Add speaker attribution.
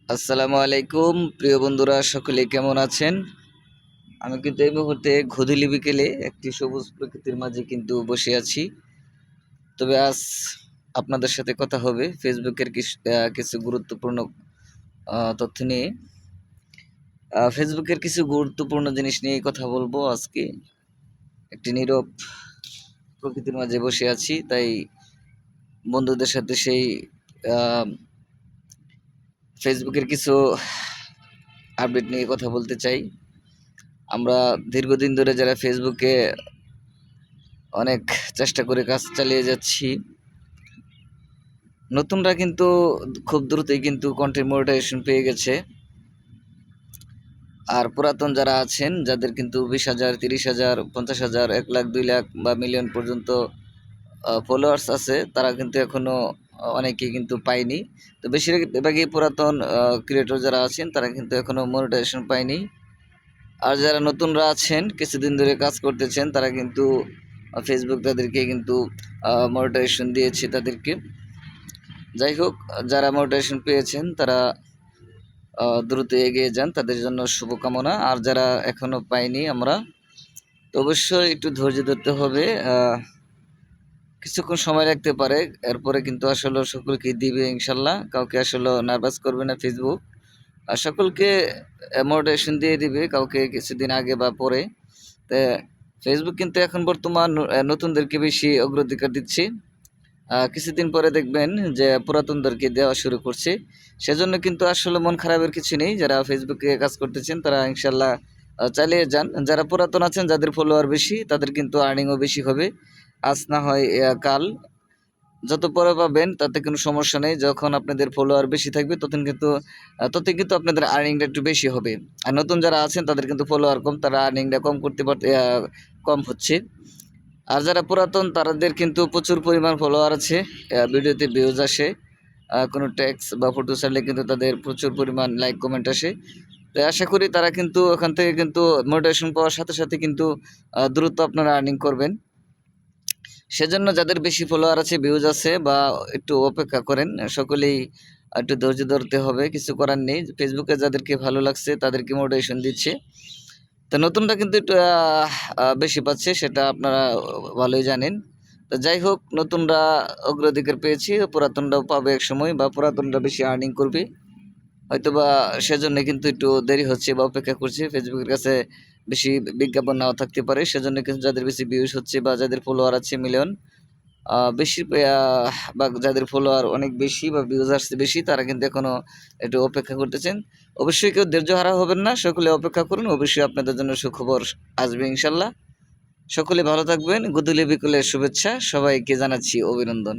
Speaker 1: আসসালামু আলাইকুম প্রিয় বন্ধুরা, সকলে কেমন আছেন? আমি কিন্তু এই মুহূর্তে গধূলি বিকেলে একটি সবুজ প্রকৃতির মাঝে কিন্তু বসে আছি। তবে আজ আপনাদের সাথে কথা হবে ফেসবুকের কিছু গুরুত্বপূর্ণ তথ্য নিয়ে। ফেসবুকের কিছু গুরুত্বপূর্ণ জিনিস নিয়ে কথা বলবো আজকে। একটি নীরব প্রকৃতির মাঝে বসে আছি, তাই বন্ধুদের সাথে সেই আহ, ফেসবুকের কিছু আপডেট নিয়ে কথা বলতে চাই। আমরা দীর্ঘদিন ধরে যারা ফেসবুকে অনেক চেষ্টা করে কাজ চালিয়ে যাচ্ছি, নতুনরা কিন্তু খুব দ্রুতই কিন্তু কন্টেন্ট মনিটাইজেশন পেয়ে গেছে। আর পুরাতন যারা আছেন, যাদের কিন্তু 20,000, 30,000, 50,000, 1 লাখ, 2 লাখ বা মিলিয়ন পর্যন্ত ফলোয়ার্স আছে, তারা কিন্তু এখনো অনেকেই কিন্তু পায়নি। তো বেশিরভাগই পুরাতন ক্রিয়েটর যারা আছেন তারা কিন্তু এখনো মনিটাইজেশন পায়নি। আর যারা নতুনরা আছেন, কিছুদিন ধরে কাজ করতেছেন, তারা কিন্তু ফেসবুক তাদেরকে কিন্তু মনিটাইজেশন দিয়েছে তাদেরকে। যাই হোক, যারা মোটিভেশন পেয়েছেন তারা দ্রুত এগিয়ে যান, তাদের জন্য শুভকামনা। আর যারা এখনো পাইনি আমরা, তো অবশ্যই একটু ধৈর্য ধরতে হবে। কিছুক্ষণ সময় লাগতে পারে, এরপরে কিন্তু আসলে সকলকে দিবে ইনশাল্লাহ। কাউকে আসলে নার্ভাস করবে না ফেসবুক, আর সকলকে মোটিভেশন দিয়ে দিবে, কাউকে কিছুদিন আগে বা পরে। তো ফেসবুক কিন্তু এখন বর্তমান নতুনদেরকে বেশি অগ্রাধিকার দিচ্ছে। কিছুদিন পরে দেখবেন যে পুরাতনদেরকে দেওয়া শুরু করছে। সেজন্য কিন্তু আসলে মন খারাপের কিছু নেই। যারা ফেসবুকে কাজ করতেছেন তারা ইনশাল্লাহ চালিয়ে যান। যারা পুরাতন আছেন, যাদের ফলোয়ার বেশি, তাদের কিন্তু আর্নিংও বেশি হবে। আজ না হয় কাল, যত পরে পাবেন তাতে কোনো সমস্যা নেই। যখন আপনাদের ফলোয়ার বেশি থাকবে ততই কিন্তু আপনাদের আর্নিংটা একটু বেশি হবে। আর নতুন যারা আছেন তাদের কিন্তু ফলোয়ার কম, তারা আর্নিংটা কম হচ্ছে। আর যারা পুরাতন তাদের কিন্তু প্রচুর পরিমাণ ফলোয়ার আছে, ভিডিওতে ভিউজ আসে, কোনো ট্যাক্স বা ফটো ছাড়লে কিন্তু তাদের প্রচুর পরিমাণ লাইক কমেন্ট আসে। তো আশা করি তারা কিন্তু ওখান থেকে কিন্তু মোটিভেশন পাওয়ার সাথে সাথে কিন্তু দ্রুত আপনারা আর্নিং করবেন। সেজন্য যাদের বেশি ফলোয়ার আছে, ভিউজ আছে, বা একটু অপেক্ষা করেন, সকলেই একটু ধৈর্য ধরতে হবে, কিছু করার নেই। ফেসবুকে যাদেরকে ভালো লাগছে তাদেরকে মোটিভেশন দিচ্ছে। তো নতুনটা কিন্তু একটু বেশি পাচ্ছে, সেটা আপনারা ভালোই জানেন। তো যাই হোক, নতুনরা অগ্রাধিকার পেয়েছি, পুরাতনরাও পাবে এক সময়, বা পুরাতনরা বেশি আর্নিং করবে হয়তোবা। সেজন্য কিন্তু একটু দেরি হচ্ছে বা অপেক্ষা করছে। ফেসবুকের কাছে বেশি বিজ্ঞাপন নাও থাকতে পারে, সেজন্য কিন্তু যাদের বেশি ভিউজ হচ্ছে বা যাদের ফলোয়ার আছে মিলিয়ন বেশি, বা যাদের ফলোয়ার অনেক বেশি বা ভিউজ আসছে বেশি, তারা কিন্তু এখনো একটু অপেক্ষা করতেছেন। অবশ্যই কেউ ধৈর্য হারা হবেন না, সকলে অপেক্ষা করুন, অবশ্যই আপনাদের জন্য সুখবর আসবে ইনশাল্লাহ। সকলে ভালো থাকবেন। গুদুলি বিকুলের শুভেচ্ছা, সবাইকে জানাচ্ছি অভিনন্দন।